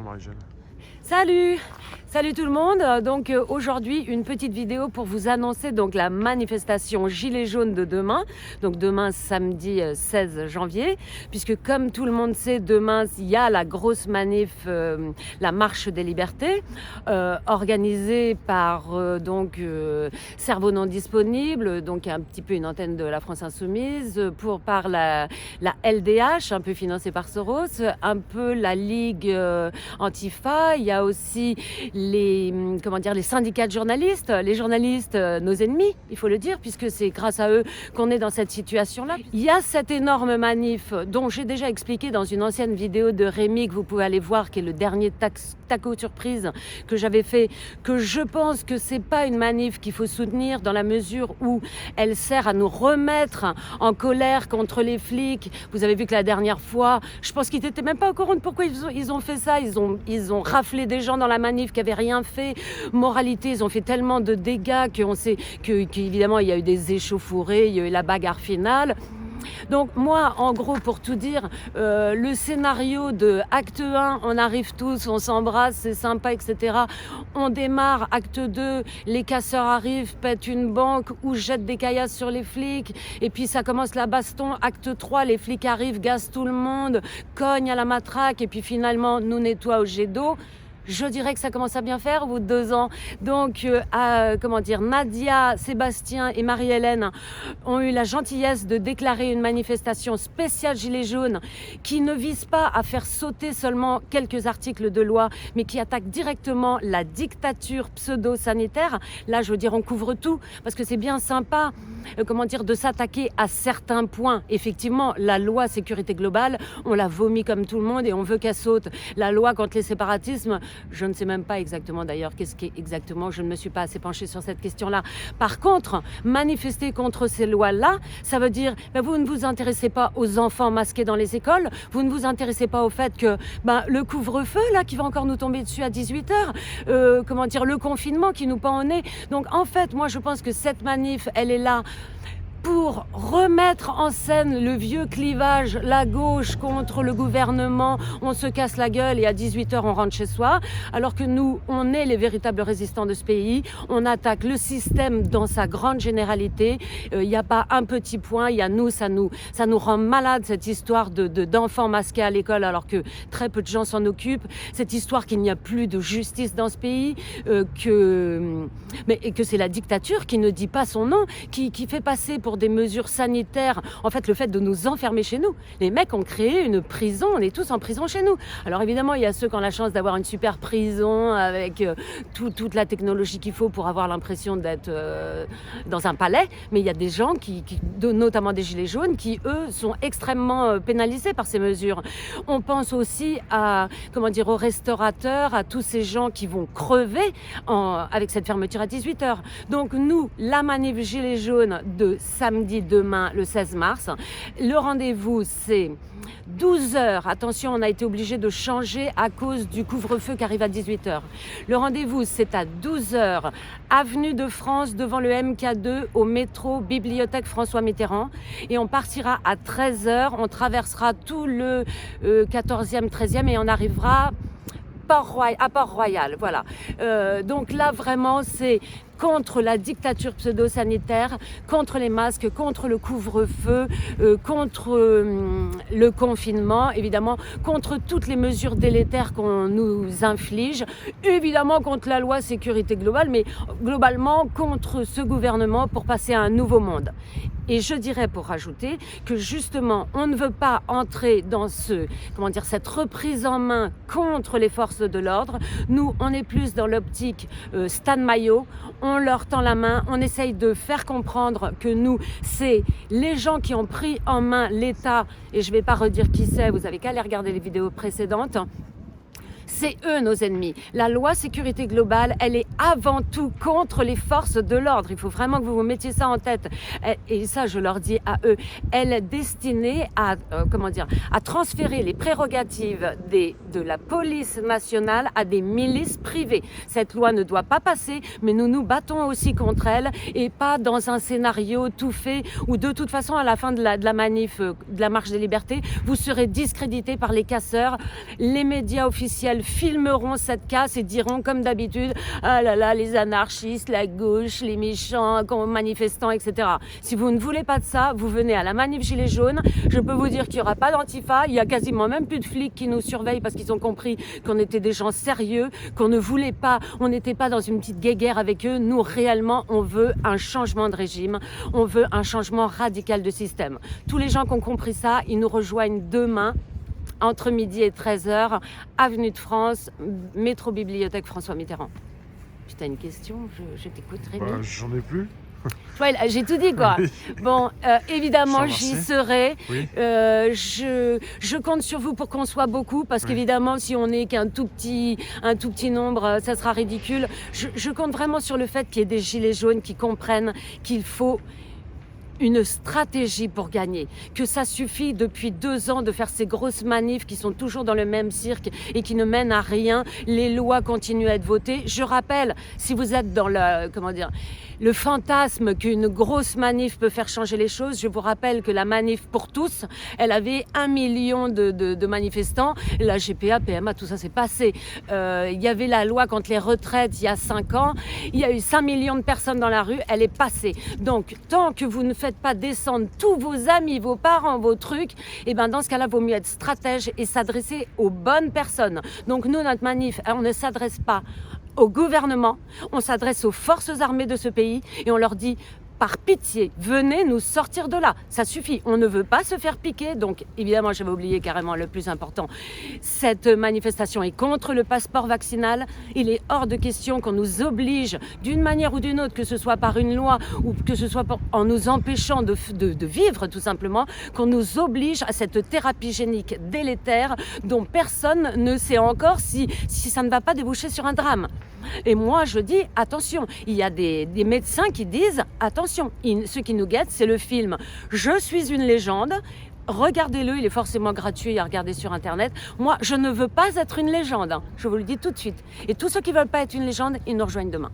Marie-Jeanne. Salut! Salut tout le monde! Donc aujourd'hui une petite vidéo pour vous annoncer donc la manifestation Gilets jaunes de demain. Donc demain samedi 16 janvier, puisque comme tout le monde sait, demain il y a la grosse manif, la marche des libertés, organisée par Cerveau non disponible, donc un petit peu une antenne de la France Insoumise, par la LDH, un peu financée par Soros, un peu la Ligue Antifa. Il y a aussi les syndicats de journalistes, les journalistes, nos ennemis, il faut le dire, puisque c'est grâce à eux qu'on est dans cette situation-là. Il y a cette énorme manif dont j'ai déjà expliqué dans une ancienne vidéo de Rémi que vous pouvez aller voir, qui est le dernier taco surprise que j'avais fait, que je pense que c'est pas une manif qu'il faut soutenir dans la mesure où elle sert à nous remettre en colère contre les flics. Vous avez vu que la dernière fois, je pense qu'ils n'étaient même pas au courant de pourquoi ils ont fait ça. Ils ont raflé des gens dans la manif qui n'avaient rien fait. Moralité, ils ont fait tellement de dégâts qu'on sait qu'évidemment il y a eu des échauffourées, il y a eu la bagarre finale. Donc moi, en gros, pour tout dire, le scénario de acte 1, on arrive tous, on s'embrasse, c'est sympa, etc. On démarre, acte 2, les casseurs arrivent, pètent une banque ou jettent des caillasses sur les flics. Et puis ça commence la baston. Acte 3, les flics arrivent, gazent tout le monde, cognent à la matraque et puis finalement nous nettoient au jet d'eau. Je dirais que ça commence à bien faire au bout de 2 ans. Donc, Nadia, Sébastien et Marie-Hélène ont eu la gentillesse de déclarer une manifestation spéciale Gilets jaunes qui ne vise pas à faire sauter seulement quelques articles de loi, mais qui attaque directement la dictature pseudo-sanitaire. Là, je veux dire, on couvre tout, parce que c'est bien sympa, de s'attaquer à certains points. Effectivement, la loi sécurité globale, on la vomit comme tout le monde et on veut qu'elle saute. La loi contre les séparatismes, je ne sais même pas exactement d'ailleurs qu'est-ce qui est exactement, je ne me suis pas assez penchée sur cette question-là. Par contre, manifester contre ces lois-là, ça veut dire vous ne vous intéressez pas aux enfants masqués dans les écoles, vous ne vous intéressez pas au fait que le couvre-feu là qui va encore nous tomber dessus à 18h, le confinement qui nous pend au nez. Donc en fait, moi je pense que cette manif, elle est là pour remettre en scène le vieux clivage, la gauche contre le gouvernement, on se casse la gueule et à 18h on rentre chez soi, alors que nous, on est les véritables résistants de ce pays, on attaque le système dans sa grande généralité, il n'y a pas un petit point, il y a nous, ça nous rend malade cette histoire d'enfants masqués à l'école alors que très peu de gens s'en occupent, cette histoire qu'il n'y a plus de justice dans ce pays, que c'est la dictature qui ne dit pas son nom, qui fait passer pour des mesures sanitaires, en fait le fait de nous enfermer chez nous. Les mecs ont créé une prison, on est tous en prison chez nous. Alors évidemment il y a ceux qui ont la chance d'avoir une super prison avec toute la technologie qu'il faut pour avoir l'impression d'être dans un palais, mais il y a des gens notamment des gilets jaunes, qui eux sont extrêmement pénalisés par ces mesures. On pense aussi aux restaurateurs, à tous ces gens qui vont crever avec cette fermeture à 18h. Donc nous, la manif gilets jaunes de samedi demain, le 16 mars. Le rendez-vous, c'est 12h. Attention, on a été obligé de changer à cause du couvre-feu qui arrive à 18h. Le rendez-vous, c'est à 12h, avenue de France, devant le MK2, au métro Bibliothèque François Mitterrand. Et on partira à 13h. On traversera tout le 14e, 13e et on arrivera à Port-Royal, voilà. Donc là, vraiment, c'est contre la dictature pseudo-sanitaire, contre les masques, contre le couvre-feu, contre le confinement, évidemment, contre toutes les mesures délétères qu'on nous inflige, évidemment contre la loi sécurité globale, mais globalement contre ce gouvernement pour passer à un nouveau monde. Et je dirais, pour rajouter, que justement, on ne veut pas entrer dans cette reprise en main contre les forces de l'ordre. Nous, on est plus dans l'optique Stan Maillot. On leur tend la main, on essaye de faire comprendre que nous, c'est les gens qui ont pris en main l'État, et je ne vais pas redire qui c'est, vous avez qu'à aller regarder les vidéos précédentes. C'est eux nos ennemis. La loi sécurité globale, elle est avant tout contre les forces de l'ordre. Il faut vraiment que vous vous mettiez ça en tête. Et ça, je leur dis à eux, elle est destinée à transférer les prérogatives de la police nationale à des milices privées. Cette loi ne doit pas passer, mais nous nous battons aussi contre elle et pas dans un scénario tout fait où de toute façon, à la fin de la manif, de la marche des libertés, vous serez discrédité par les casseurs, les médias officiels filmeront cette casse et diront comme d'habitude, ah là là, les anarchistes, la gauche, les méchants, manifestants, etc. Si vous ne voulez pas de ça, vous venez à la manif Gilets jaunes. Je peux vous dire qu'il n'y aura pas d'antifa. Il y a quasiment même plus de flics qui nous surveillent parce qu'ils ont compris qu'on était des gens sérieux, qu'on ne voulait pas, on n'était pas dans une petite guéguerre avec eux. Nous, réellement, on veut un changement de régime. On veut un changement radical de système. Tous les gens qui ont compris ça, ils nous rejoignent demain entre midi et 13h, Avenue de France, métro Bibliothèque François Mitterrand. Tu as une question? Je t'écoute, Rémi. J'en ai plus. Ouais, j'ai tout dit, quoi. Oui. Bon, évidemment, Je te j'y remercie. serai. Oui. Je compte sur vous pour qu'on soit beaucoup, parce qu'évidemment, si on n'est qu'un tout petit nombre, ça sera ridicule. Je compte vraiment sur le fait qu'il y ait des gilets jaunes qui comprennent qu'il faut une stratégie pour gagner, que ça suffit depuis 2 ans de faire ces grosses manifs qui sont toujours dans le même cirque et qui ne mènent à rien. Les lois continuent à être votées. Je rappelle, si vous êtes dans le fantasme qu'une grosse manif peut faire changer les choses, je vous rappelle que la manif pour tous, elle avait 1 million de manifestants. La GPA, PMA, tout ça s'est passé. Il y avait la loi contre les retraites il y a 5 ans. Il y a eu 5 millions de personnes dans la rue. Elle est passée. Donc, tant que vous ne faites pas descendre tous vos amis, vos parents, vos trucs, et ben dans ce cas-là, il vaut mieux être stratège et s'adresser aux bonnes personnes. Donc nous, notre manif, on ne s'adresse pas au gouvernement, on s'adresse aux forces armées de ce pays et on leur dit: par pitié, venez nous sortir de là. Ça suffit. On ne veut pas se faire piquer. Donc, évidemment, j'avais oublié carrément le plus important. Cette manifestation est contre le passeport vaccinal. Il est hors de question qu'on nous oblige d'une manière ou d'une autre, que ce soit par une loi ou que ce soit en nous empêchant de vivre, tout simplement, qu'on nous oblige à cette thérapie génique délétère dont personne ne sait encore si ça ne va pas déboucher sur un drame. Et moi, je dis, attention, il y a des médecins qui disent, attention, ce qui nous guette, c'est le film « Je suis une légende ». Regardez-le, il est forcément gratuit à regarder sur Internet. Moi, je ne veux pas être une légende, hein. Je vous le dis tout de suite. Et tous ceux qui ne veulent pas être une légende, ils nous rejoignent demain.